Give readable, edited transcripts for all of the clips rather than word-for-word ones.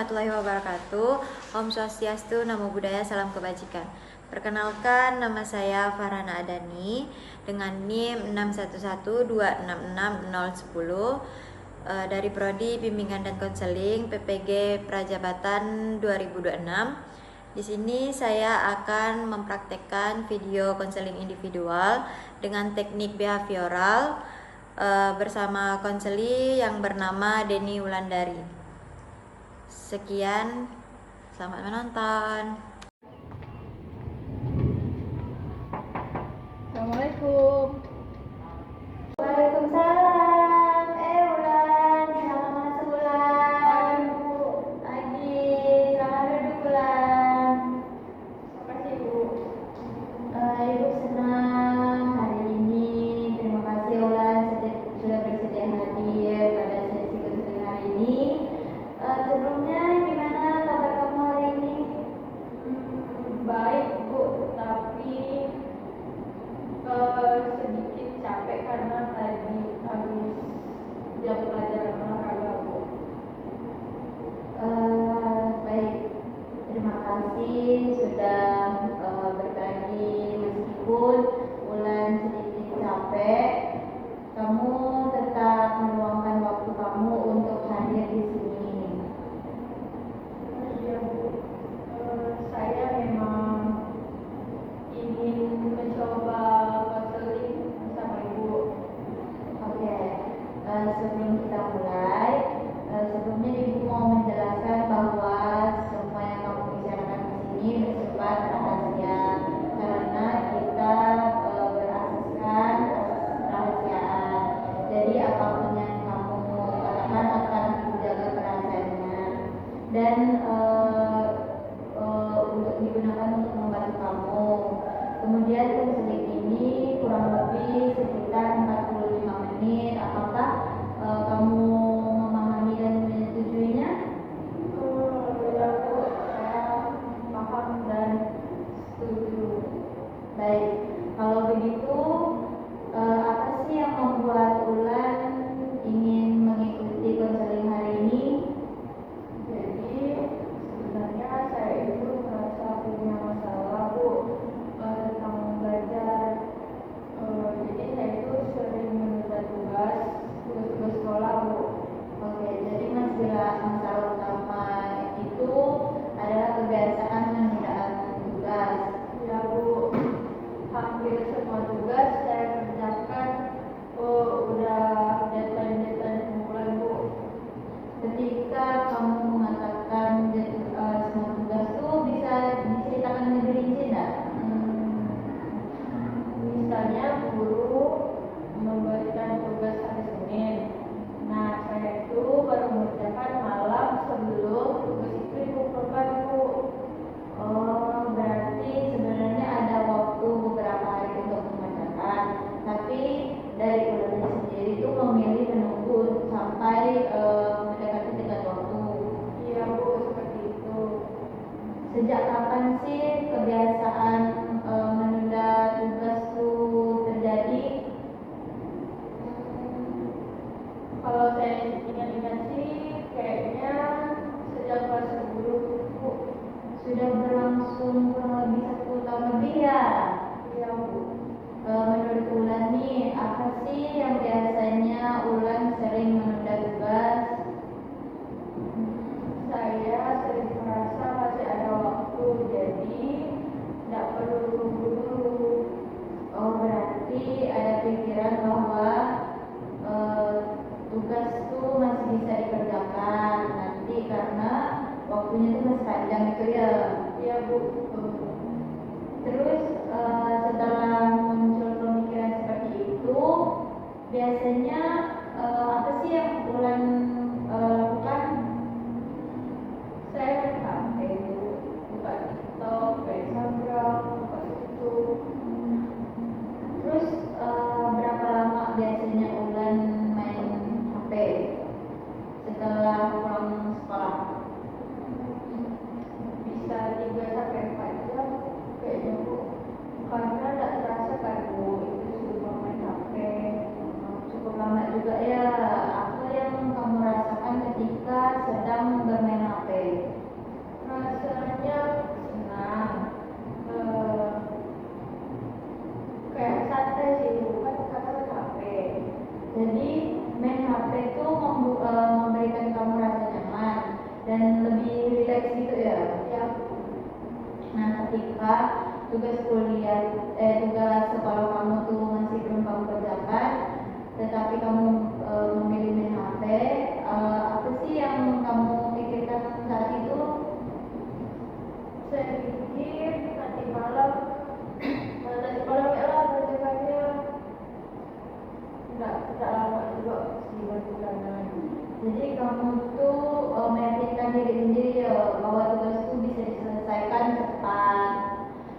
warahmatullahi wabarakatuh. Om Swastiastu, Namo Buddhaya, Salam Kebajikan. Perkenalkan, nama saya Farhana Adani dengan NIM 6112666010 dari Prodi Bimbingan dan Konseling PPG Prajabatan 2026. Di sini saya akan mempraktekkan video konseling individual dengan teknik behavioral bersama konseli yang bernama Denny Wulandari. Sekian, selamat menonton. Assalamualaikum. Waalaikumsalam. Wulan, selamat masuk Wulan. Pagi, selamat duduk Wulan. Makasih Bu. Ibu senang hari ini. Terima kasih Wulan sudah bersedia hadir pada sesi konseling hari ini. Sebelumnya gimana kabar kamu hari ini? Baik Bu, tapi sedikit capek karena tadi habis jam pelajaran olahraga Bu. Baik, terima kasih sudah berbagi meskipun Wulan sedikit capek. Kamu tetap meluangkan waktu kamu untuk hadir di sini. Iya Bu, saya memang ingin mencoba konseling bersama Ibu. Oke, sebelum kita mulai, sebelumnya Ibu mau menjelaskan bahwa semua yang kamu bicarakan di sini bersifat rahasia karena kita berasaskan kerahasiaan. Jadi apapun yang kamu katakan akan dijaga kerahasiaannya dan untuk digunakan untuk membantu kamu. Kemudian konseling ini kurang lebih sekitar 45 menit. Apakah kamu memahami dan menyetujuinya? Ya Bu, saya paham dan setuju. Baik, kalau begitu apa sih yang membuat Wulan ingin mengikuti konseling hari ini? Jadi sebenarnya saya itu merasa punya masalah Bu tentang belajar. Jadi saya itu sering menunda tugas sekolah Bu. Oke, jadi masalah utama itu adalah kebiasaan penundaan tugas. Ya Bu, hampir semua tugas saya kerjakan udah deadline bulan Bu. Ketika kamu mengatakan semua tugas itu bisa diceritakan lebih rinci enggak? Misalnya guru memberikan tugas hari Senin. Nah, saya itu baru mengerjakan malam sebelum tugas itu dikumpulkan Bu. Oh, berarti sebenarnya ada waktu beberapa hari untuk mengerjakan, tapi dari Wulannya sendiri itu memilih menunggu sampai mendekati tenggat waktu. Iya Bu, seperti itu. Sejak kapan sih kebiasaan menunda tugas itu terjadi? Kalau saya ingat-ingat sih kayaknya sejak kelas 10 Bu. Sudah berlangsung kurang lebih 10 tahun lebih ya. Iya Bu. Menurut Wulan nih, apa sih yang biasanya Wulan sering menunda tugas? Saya sering merasa masih ada waktu, jadi tidak perlu tunggu dulu. Oh, berarti ada pikiran bahwa tugas itu masih bisa dikerjakan nanti karena waktunya itu masih panjang gitu ya. Iya Bu. Terus setelah muncul pemikiran seperti itu, biasanya apa sih yang Wulan lakukan? Saya main HP Bu, buka TikTok, buka Instagram, buka YouTube. Terus berapa lama biasanya Wulan main HP setelah pulang sekolah? Bisa 3-4 jam kayaknya Bu, karena tidak terasa kan Bu, itu sudah main HP. Cukup lama juga main HP itu memberikan kamu rasa nyaman dan lebih rileks gitu ya. Ya, Nah, ketika tugas sekolah kamu tuh masih belum kamu kerjakan, tetapi kamu memilih main HP, apa sih yang kamu pikirkan saat itu? saya pikir nanti malam ya lah kerjaannya. Nggak lama juga sih bulanan. Jadi kamu tuh meyakinkan diri sendiri ya bahwa tugas itu bisa diselesaikan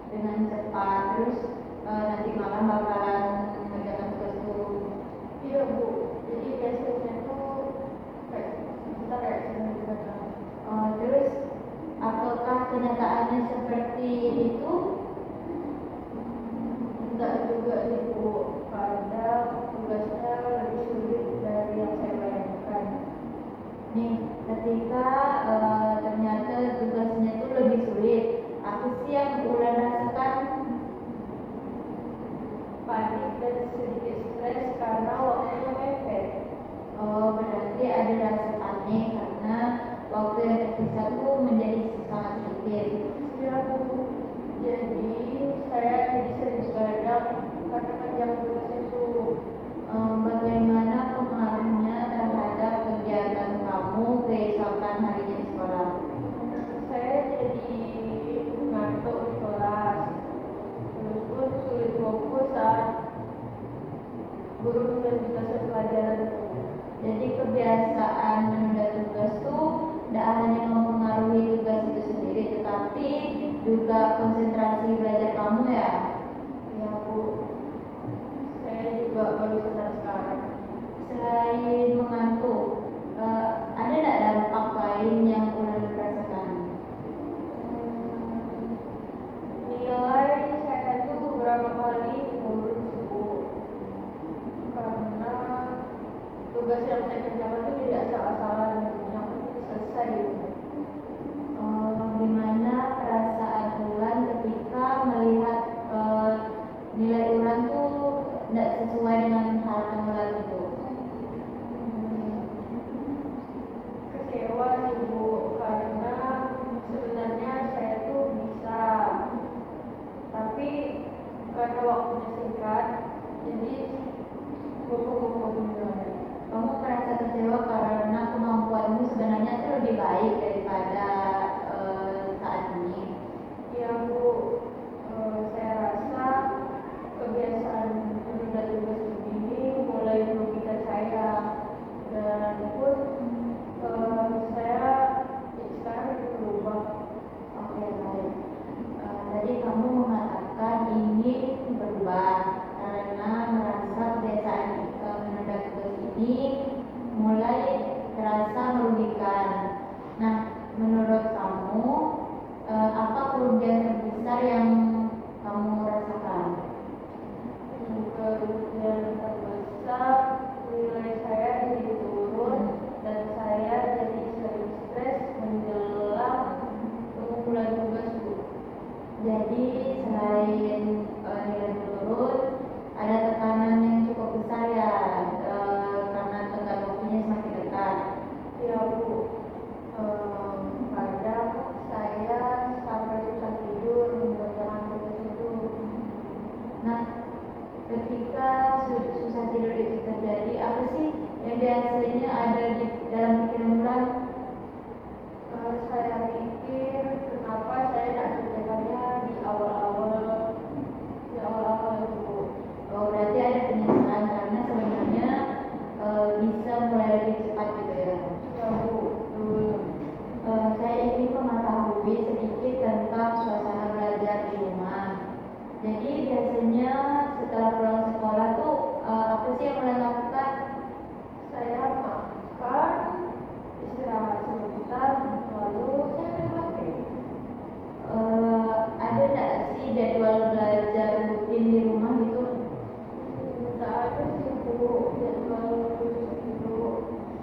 dengan cepat, terus nanti malam bakalan mengerjakan tugas itu. Iya Bu, jadi biasanya tuh kita kayak senang juga kan. Terus apakah kenyataannya seperti itu? Enggak juga sih Bu, karena tugasnya lebih sulit dari yang saya bayangkan. Nih, ketika ternyata tugasnya itu lebih sulit, apa sih yang Ulan rasakan? Panik dan sedikit stres karena waktunya mepet. Berarti ada rasa panik karena waktu yang tersisa itu menjadi sangat sedikit. Ya Bu, jadi saya jadi sering begadang karena kerjaan tugas itu. Bagaimana pengaruhnya terhadap kegiatan kamu keesokan harinya di sekolah? Saya jadi ngantuk di kelas, terus pun sulit fokus saat guru menjelaskan pelajaran. Jadi kebiasaan menunda tugas tuh tidak hanya mempengaruhi tugas itu sendiri, tetapi juga konsentrasi belajar kamu ya. Ya Bu, saya juga baru sadar sekarang. Selain mengantuk, ada tidak dampak lain yang Ulan rasakan? Nilai saya itu beberapa kali turun Bu, karena tugas yang saya kerjakan itu tidak salah-salah, yang penting selesai gitu. Gimana perasaan Ulan ketika melihat nilai Ulan tuh tidak sesuai dengan harapan Ulan itu? Kecewa sih Bu, karena sebenarnya saya tuh bisa, tapi karena waktunya singkat, jadi Kamu merasa kecewa karena kemampuanmu sebenarnya itu lebih baik daripada saat ini. ya Bu, saya rasa kebiasaan menunda tugas begini mulai merugikan saya, dan pun saya sekarang ingin berubah. Oke, baik. Tadi kamu mengatakan ingin berubah karena merasa kebiasaan menunda tugas ini mulai terasa merugikan. Nah, menurut kamu apa kerugian terbesar yang kamu rasakan? Kerugian terbesar, nilai saya jadi turun dan saya jadi sering stres menjelang pengumpulan tugas Bu. Jadi selain nilai menurun, ada tekanan yang cukup besar ya, karena tenggat waktunya semakin dekat. Ya Bu, kadang saya sampai susah tidur mengerjakan tugas itu. Nah, ketika susah tidur itu terjadi, apa sih yang biasanya ada di dalam pikiran Ulan? Saya pikir kenapa saya tidak kerjakannya di awal-awal itu. Berarti ada penyesalan karena sebenarnya bisa mulai lebih cepat gitu ya. Ya Bu, Saya ingin mengetahui sedikit tentang suasana belajar di rumah. Jadi biasanya setelah pulang sekolah tuh apa sih yang Ulan lakukan? saya makan, istirahat sebentar, lalu saya main HP. Ada nggak sih jadwal belajar rutin di rumah gitu? Tidak ada sih Bu, jadwal khusus itu.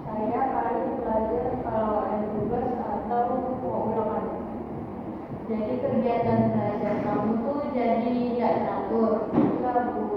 Saya paling belajar kalau ada tugas atau mau ulangan. Jadi kegiatan belajar kamu tuh jadi tidak teratur. Ya Bu,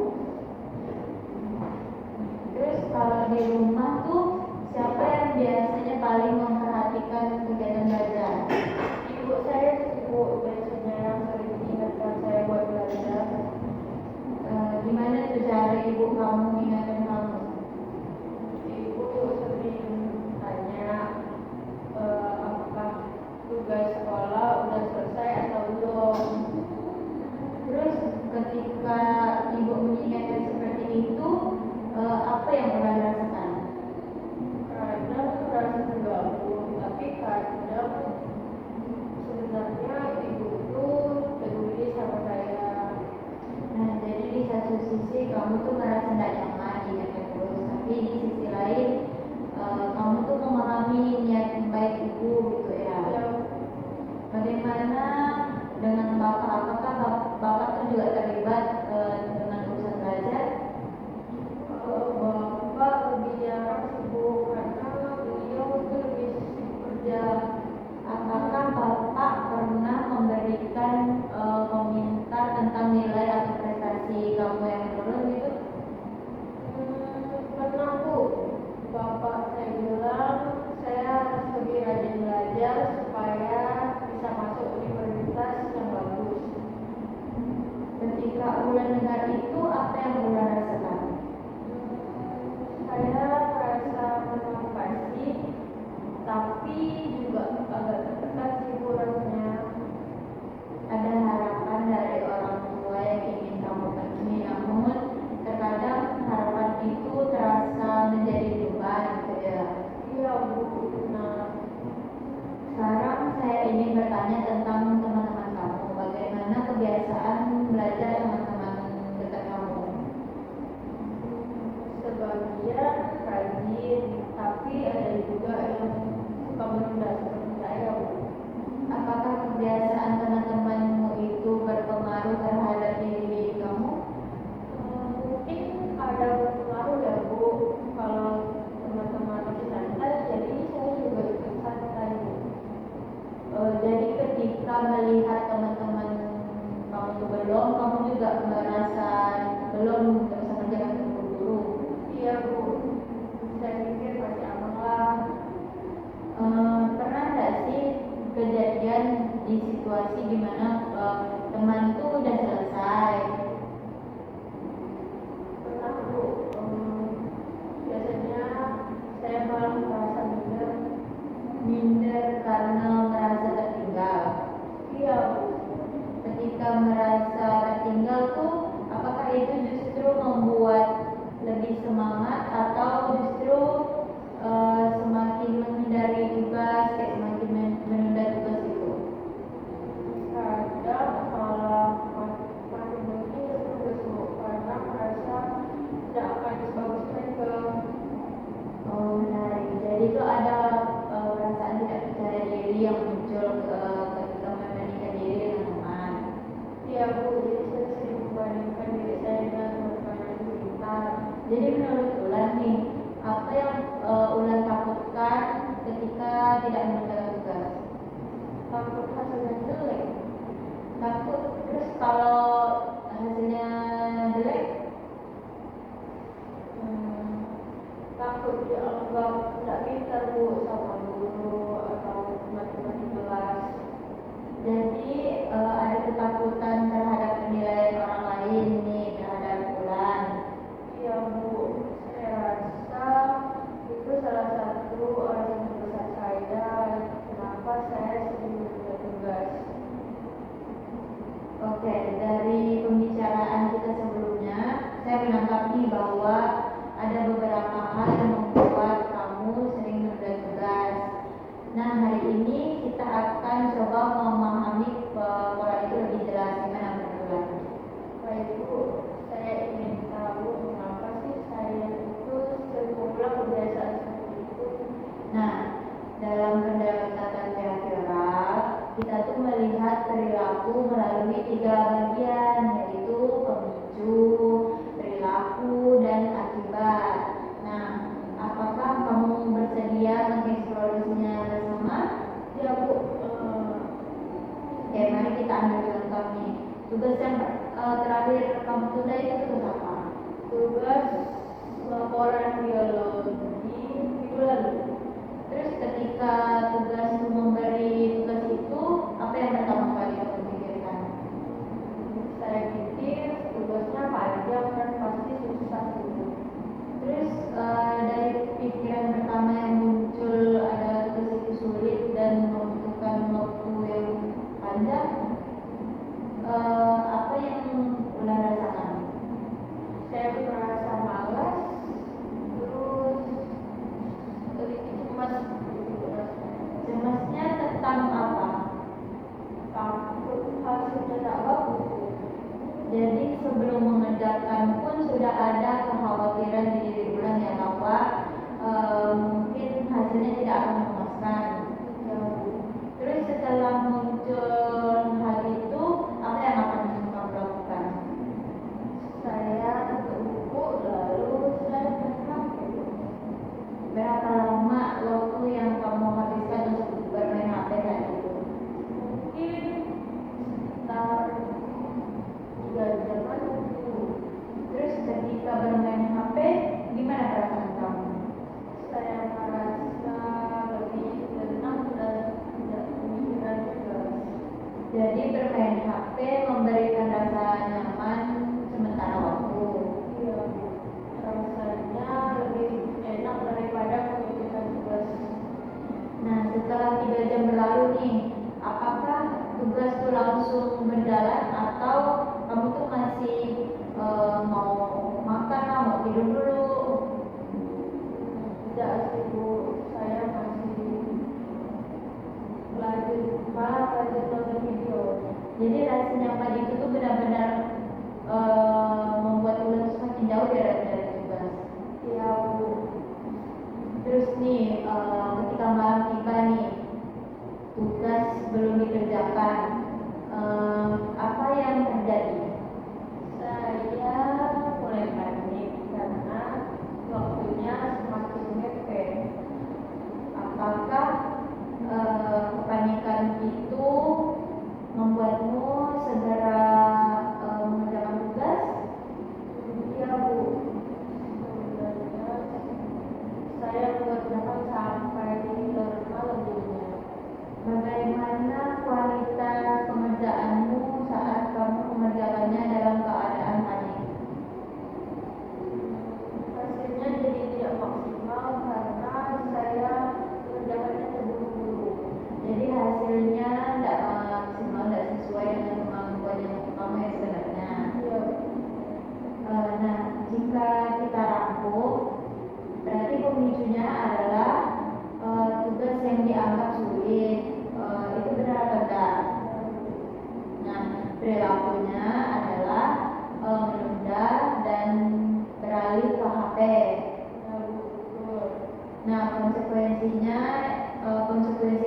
saya bilang saya harus lebih rajin belajar supaya bisa masuk universitas yang bagus. Ketika Ulan dengar itu, apa yang Ulan rasakan? Saya merasa termotivasi, tapi juga agak tertekan sih Bu, rasanya. Ada harapan dari orang tua yang ingin kamu penuhi, namun terkadang harapan itu terasa menjadi beban gitu ya. Iya Bu. Nah, Sekarang saya ingin bertanya tentang teman-teman kamu. Bagaimana kebiasaan belajar teman-teman dekat kamu? sebagian rajin, tapi ada juga yang suka menunda seperti saya Bu. Apakah kebiasaan teman-temanmu itu berpengaruh terhadap diri kamu? Mungkin ada berpengaruh ya Bu, kalau teman-teman lebih santai, jadi saya juga ikut santai Bu. Jadi ketika melihat teman-teman kamu itu belum, kamu juga merasa belum bisa menjaga guru. Iya Bu, saya pikir masih aman lah. Pernah nggak sih kejadian di situasi dimana teman itu udah selesai, Pernah Bu, biasanya saya malah merasa minder karena merasa tertinggal? iya Bu. Ketika merasa tertinggal tuh, apakah itu justru membuat lebih semangat atau justru semakin menghindari tugas, kayak semakin menunda tugas itu? Kadang malah makin begini terus Bu, karena merasa tidak akan sebagus mereka. Oh, menarik. Jadi itu ada perasaan tidak percaya diri yang muncul ketika membandingkan diri dengan teman. Iya Bu, jadi saya sering membandingkan diri saya dengan teman-teman di sekitar. Jadi menurut Ulan nih, apa yang Ulan takutkan ketika tidak mengerjakan tugas? Takut hasilnya jelek. Takut. Terus kalau hasilnya jelek, Takut dianggap tidak pintar Bu sama guru atau teman-teman di kelas. jadi ada ketakutan terhadap penilaian orang lain nih terhadap Ulan. Iya Bu, saya rasa itu salah satu alasan terbesar saya kenapa saya sering menunda tugas. Oke, dari pembicaraan kita sebelumnya, saya menangkap nih bahwa ada beberapa hal yang membuat kamu sering menunda tugas. Nah, hari ini kita akan coba memahami pola itu lebih jelas. Gimana menurut Ulan? Baik Bu, saya ingin tahu mengapa sih saya itu sering mengulang kebiasaan seperti itu. Nah, dalam pendekatan behavioral, kita tuh melihat perilaku melalui 3 bagian, yaitu pemicu, perilaku, dan akibat. Nah, apakah kamu bersedia mengeksplorasinya bersama? Ya Bu, Oke, mari kita ambil contoh nih. Tugas yang terakhir kamu tunda itu tugas apa? tugas laporan biologi minggu lalu. Terus ketika tugas memberi tugas itu, apa yang pertama kali kamu pikirkan? Saya pikir tugasnya panjang dan pasti susah Bu. Terus dari pikiran pertama yang muncul ada tugas itu sulit dan membutuhkan waktu yang panjang, apa yang Ulan rasakan? Saya merasa malas, terus sedikit cemas gitu rasanya. Cemasnya tentang apa? Takut hasilnya tidak bagus Bu. Jadi sebelum mengerjakan pun sudah ada kekhawatiran di diri Ulan ya bahwa mungkin hasilnya tidak akan memuaskan. Ya Bu. Terus setelah muncul hal itu, apa yang akan kamu lakukan? Saya tutup buku lalu saya berhenti. Berapa lama waktu yang kamu habiskan untuk bermain HP kayak gitu? Mungkin sekitar 3 jam Bu. Terus ketika bermain HP, gimana perasaan kamu? Jadi bermain HP memberikan rasa nyaman sementara waktu. Iya, Bu. Rasanya lebih enak daripada mengerjakan tugas. Nah, setelah 3 jam berlalu nih, apakah tugas tuh langsung berjalan atau kamu tuh masih mau makan lah, mau tidur dulu? Tidak sih, Bu. Saya masih malah belajar nonton video. Jadi rasa nyaman itu tuh benar-benar membuat ular tuh semakin jauh dari tugas. Iya, Bu. Terus nih, ketika malam tiba nih, tugas belum dikerjakan, apa yang terjadi? Saya mulai panik karena waktunya semakin mepet. Apakah kepanikan itu membuatmu segera mengerjakan tugas? Iya, Bu. Sebenarnya saya mengerjakan sampai malam jadinya. Bagaimana kualitas pengerjaanmu saat kamu mengerjakannya dalam keadaan panik? Hasilnya jadi tidak maksimal karena saya mengerjakannya terburu-buru. Jadi hasilnya tidak maksimal, tidak sesuai dengan kemampuan yang kamu yang sebenarnya. Iya. Nah, jika kita rangkum, berarti pemicunya adalah tugas yang dianggap sulit. Itu benar atau tidak? Nah, perilakunya adalah menunda dan beralih ke HP. Nah, konsekuensi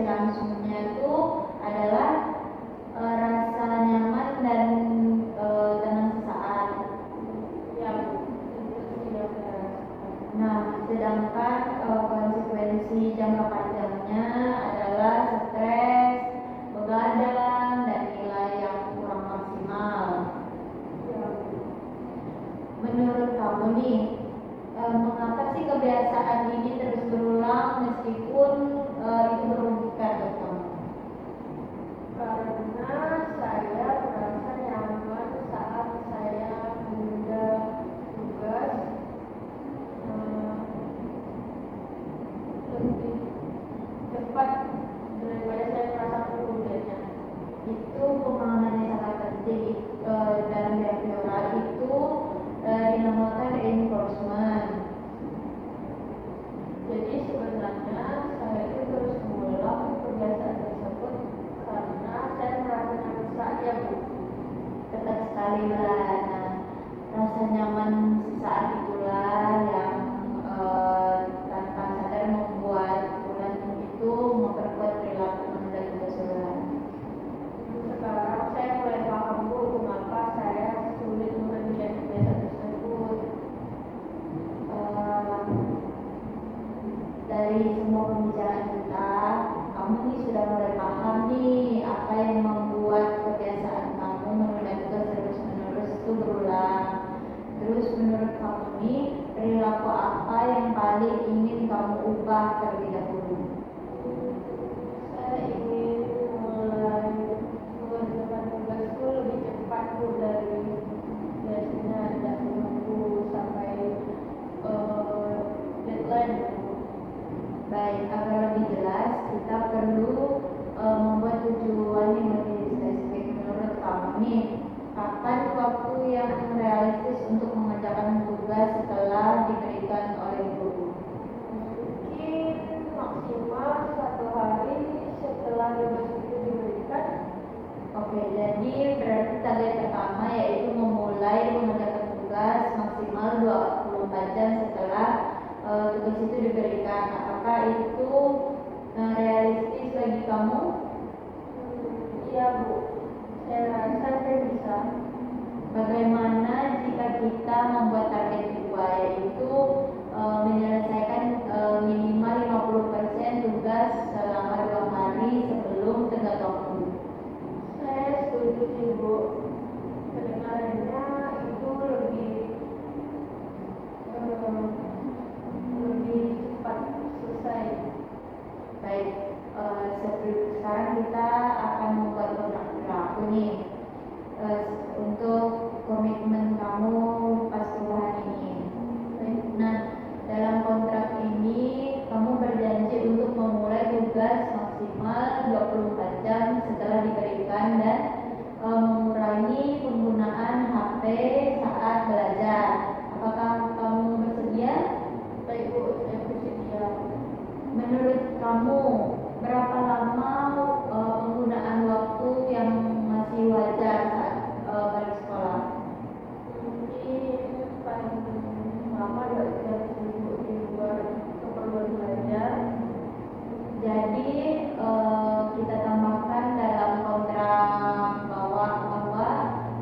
langsungnya itu adalah rasa nyaman dan tenang sesaat. Ya, Bu. Itu tidak benar. Nah, sedangkan konsekuensi jangka panjangnya adalah stres, begadang, dan nilai yang kurang maksimal. Ya, Bu. Menurut kamu nih, mengapa sih kebiasaan ini terus berulang meskipun itu merugikan buat kamu? Karena saya merasa nyaman saat saya menunda tugas, lebih cepat daripada saya merasa menundanya. Itu pemahaman yang sangat penting dalam behavioral itu dinamakan reinforcement. Jadi sebenarnya saya itu terus mengulang kebiasaan tersebut karena saya merasa nyaman saja, Bu. Tepat sekali lah. Nah, rasa nyaman sesaat itulah yang tanpa sadar membuat ular itu memperkuat perilaku menunda tugas ular. Sekarang saya mulai paham, Bu, mengapa saya sulit mengerjakan kebiasaan tersebut. Dari semua pembicaraan kita, kamu nih sudah mulai paham nih apa yang membuat kebiasaan kamu menunda tugas terus-menerus itu berulang. Terus menurut kamu nih, perilaku apa yang paling ingin kamu ubah terlebih dahulu? Saya ingin mulai mengerjakan tugasku lebih cepat, Bu, dari biasanya tidak menunggu sampai deadline. Baik, agar lebih jelas, kita perlu membuat tujuan yang lebih spesifik. Menurut kamu nih, kapan waktu yang realistis untuk mengerjakan tugas setelah diberikan oleh guru? Mungkin maksimal 1 hari setelah tugas itu diberikan. Oke, jadi berarti target pertama yaitu memulai mengerjakan tugas maksimal 24 jam setelah tugas itu diberikan. Apakah itu realistis bagi kamu? Iya, Bu. Saya rasa saya bisa. Bagaimana jika kita membuat target kedua yaitu menyelesaikan minimal 50% tugas selama 2 hari sebelum tenggat waktu? Saya setuju sih, Bu. Kedengarannya itu lebih cepat selesai. Baik, sekarang kita akan membuat program. 24 jam setelah diberikan dan mengurangi penggunaan HP saat belajar. Apakah kamu bersedia? Baik Bu, saya bersedia. Menurut kamu, berapa lama penggunaan waktu yang masih wajar saat balik sekolah? Mungkin paling lama 2 jam Bu di luar keperluan belajar. Jadi kita tambahkan dalam kontrak bahwa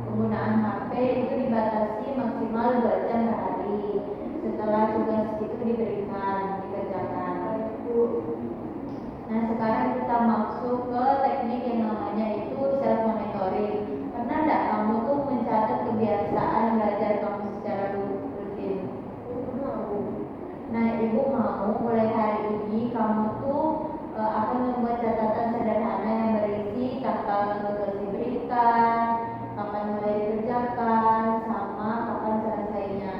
penggunaan HP itu dibatasi maksimal 2 jam per hari setelah tugas itu dikerjakan. Nah, sekarang kita masuk ke teknik yang namanya itu self monitoring. Pernah nggak kamu tuh mencatat kebiasaan belajar kamu secara rutin? Nah, ibu mau mulai hari ini kamu tuh akan membuat catatan sederhana yang berisi kapan tugas diberikan, kapan mulai dikerjakan, sama kapan selesainya.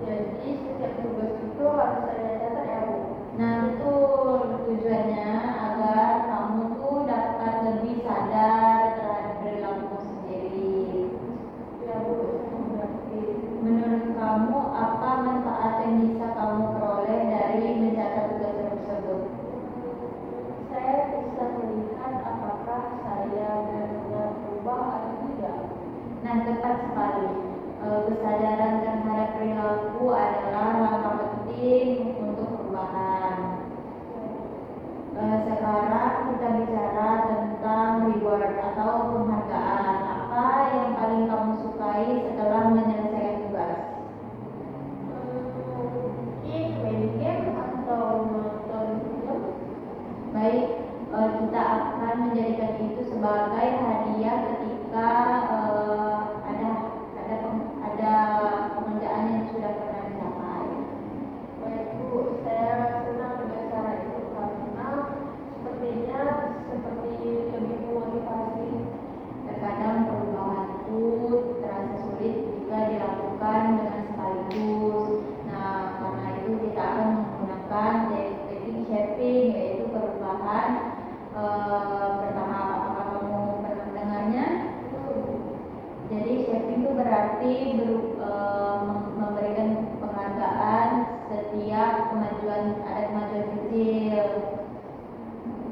Jadi setiap tugas itu harus saya catat ya Bu? Nah, itu tujuannya agar kamu tuh dapat lebih sadar terhadap perilaku sendiri. Ya Bu, saya mengerti. Menurut kamu, apa manfaat yang bisa kamu peroleh dari mencatat tugas tersebut? Saya bisa melihat apakah saya benar-benar berubah atau tidak. Nah, tepat sekali. Kesadaran terhadap perilaku adalah langkah penting untuk perubahan. Sekarang kita bicara tentang reward atau penghargaan. Apa yang paling kamu sukai setelah menyelesaikan tugas? Mungkin main game atau nonton film. Baik, kita akan menjadikan itu sebagai hadiah ketika ada pekerjaan yang sudah pernah dicapai. Baik Bu, saya senang dengan cara itu karena sepertinya lebih memotivasi. Terkadang perubahan itu terasa sulit jika dilakukan dengan sekaligus. Nah, karena itu kita akan menggunakan teknik shaping, yaitu perubahan bertahap. Apakah kamu pernah mendengarnya? Jadi shaping itu berarti memberikan penghargaan setiap kemajuan kecil.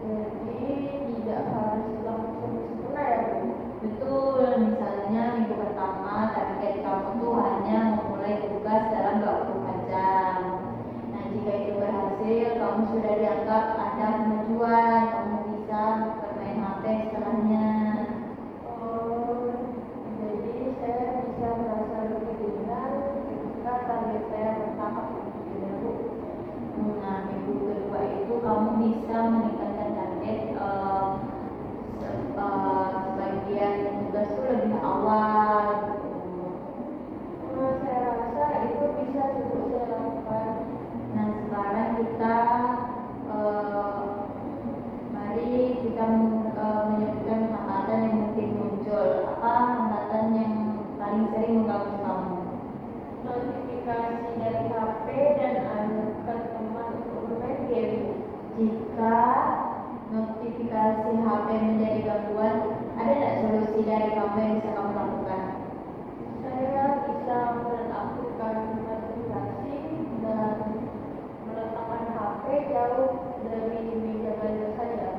Jadi tidak harus langsung sempurna ya Bu? Betul, misalnya minggu pertama target kamu tuh hanya memulai tugas dalam 24 jam. Nah, jika itu berhasil, kamu sudah dianggap ada kemajuan, kamu bisa bermain HP setelahnya. Jadi saya bisa merasa lebih ringan ketika target saya bertahap ya Bu. Nah, minggu kedua itu kamu bisa meningkatkan target sebagian tugas itu lebih awal. Saya rasa itu bisa cukup saya lakukan. Nah, sekarang mari kita menyebutkan hambatan yang mungkin muncul. Apa hambatan yang paling sering mengganggu kamu? Notifikasi dari HP dan ajakan teman untuk bermain game. Jika notifikasi HP menjadi gangguan, ada tidak solusi dari kamu yang bisa kamu lakukan? Saya bisa menonaktifkan notifikasi dan meletakkan HP jauh dari meja belajar saja.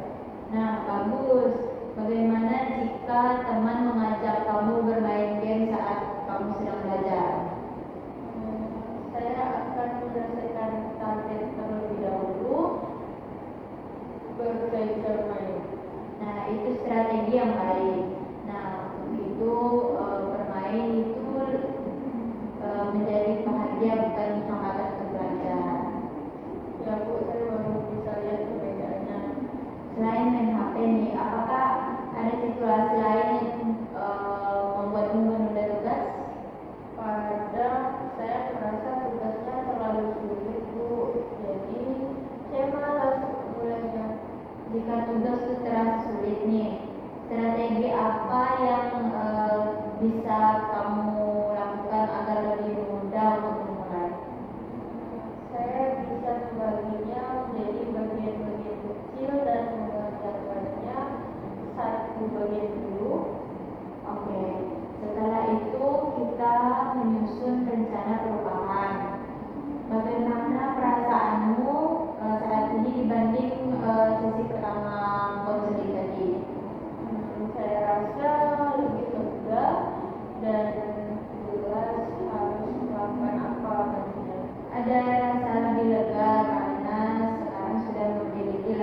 Nah, bagus. Bagaimana jika teman mengajak kamu bermain game saat kamu sedang belajar? Saya akan menyelesaikan target terlebih dahulu, baru saya bisa bermain. Nah, itu strategi yang baik. Nah, untuk itu bermain itu menjadi bahagia bukan hambatan untuk belajar. Ya Bu, saya baru bisa lihat perbedaannya. Selain main HP nih, apakah ada situasi lain yang membuatmu menunda tugas? Pada saya merasa tugasnya terlalu sulit Bu,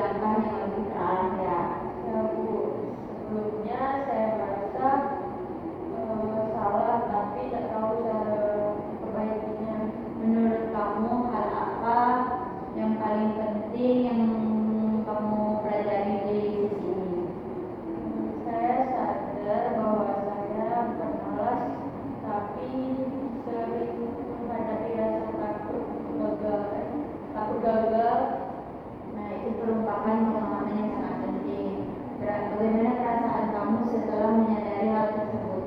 langkah yang lebih terarah ya. Ya Bu, sebelumnya saya merasa salah tapi tak tahu cara perbaikinya. Menurut kamu hal apa yang paling penting yang kamu pelajari di sisi ini? Saya sadar bahwa saya bukan malas, tapi sering menghadapi rasa takut gagal. Nah, itu merupakan pengalaman yang sangat penting. Bagaimana perasaan kamu setelah menyadari hal tersebut?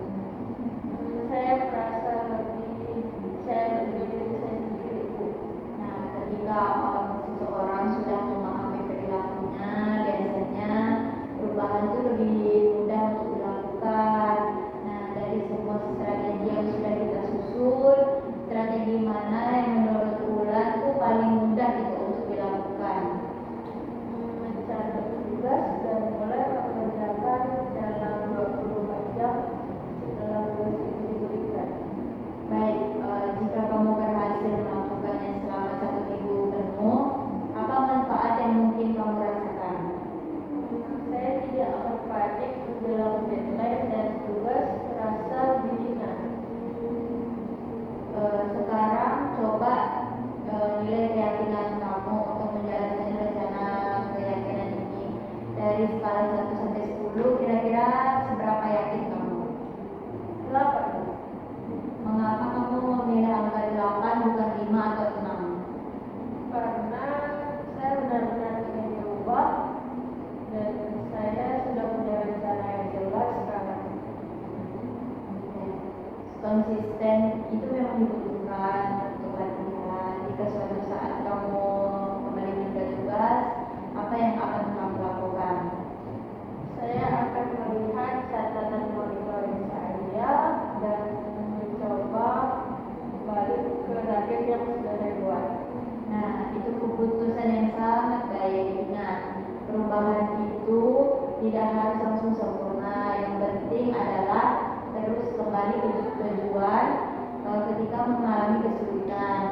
Saya merasa saya lebih diri saya sendiri Bu. Nah, ketika seseorang sudah memahami perilakunya, biasanya perubahan itu lebih mudah untuk dilakukan. Nah, dari semua strategi yang sudah kita susun, strategi mana yang menurut Ulan itu paling mudah gitu untuk dilakukan? Mencatat tugas dan mulai mengerjakan dalam 24 jam setelah tugas itu diberikan. Baik, jika kamu berhasil melakukannya selama 1 minggu penuh, apa manfaat yang mungkin kamu rasakan? Saya tidak akan panik menjelang deadline dan tugas terasa lebih ringan. Sekarang coba nilai keyakinan kamu untuk menjalankan rencana keyakinan ini dari skala 1 sampai 10, kira-kira seberapa yakin kamu? 8. Mengapa kamu memilih angka 8 bukan 5 atau 6? Karena saya benar-benar ingin berubah dan saya sudah punya rencana yang jelas sekarang. Konsisten itu memang dibutuhkan untuk latihan. Jika suatu saat kamu kembali menunda tugas, apa yang akan kamu lakukan? Saya akan melihat catatan monitoring saya dan mencoba balik ke target yang sudah saya buat. Nah, itu keputusan yang sangat baik. Nah, perubahan itu tidak harus langsung sempurna. Yang penting adalah terus kembali ke tujuan ketika mengalami kesulitan.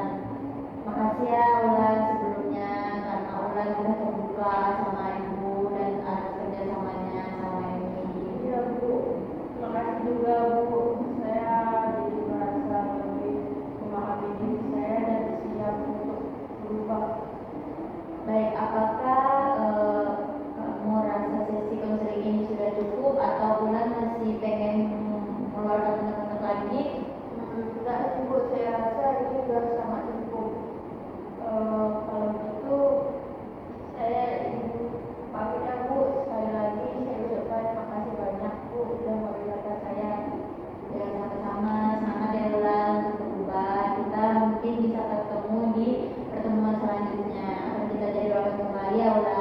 Makasih ya Ulan sebelumnya karena Ulan sudah terbuka sama ibu dan atas kerjasamanya sama ini. Iya Bu, terima kasih juga Bu. Saya jadi merasa lebih memahami diri saya dan siap untuk berubah. Baik, apakah kamu rasa sesi konseling ini sudah cukup atau Ulan masih pengen mengeluarkan teman-teman lagi? Enggak sih Bu, saya rasa ini sudah sangat cukup. Kalau gitu saya ingin pamit ya Bu. Sekali lagi saya ucapkan makasih banyak Bu sudah memberitakan saya. Ya, sama-sama. Semangat ya Ulan untuk berubah. Kita mungkin bisa ketemu di pertemuan selanjutnya. Akan kita jadi kembali ya Ulan.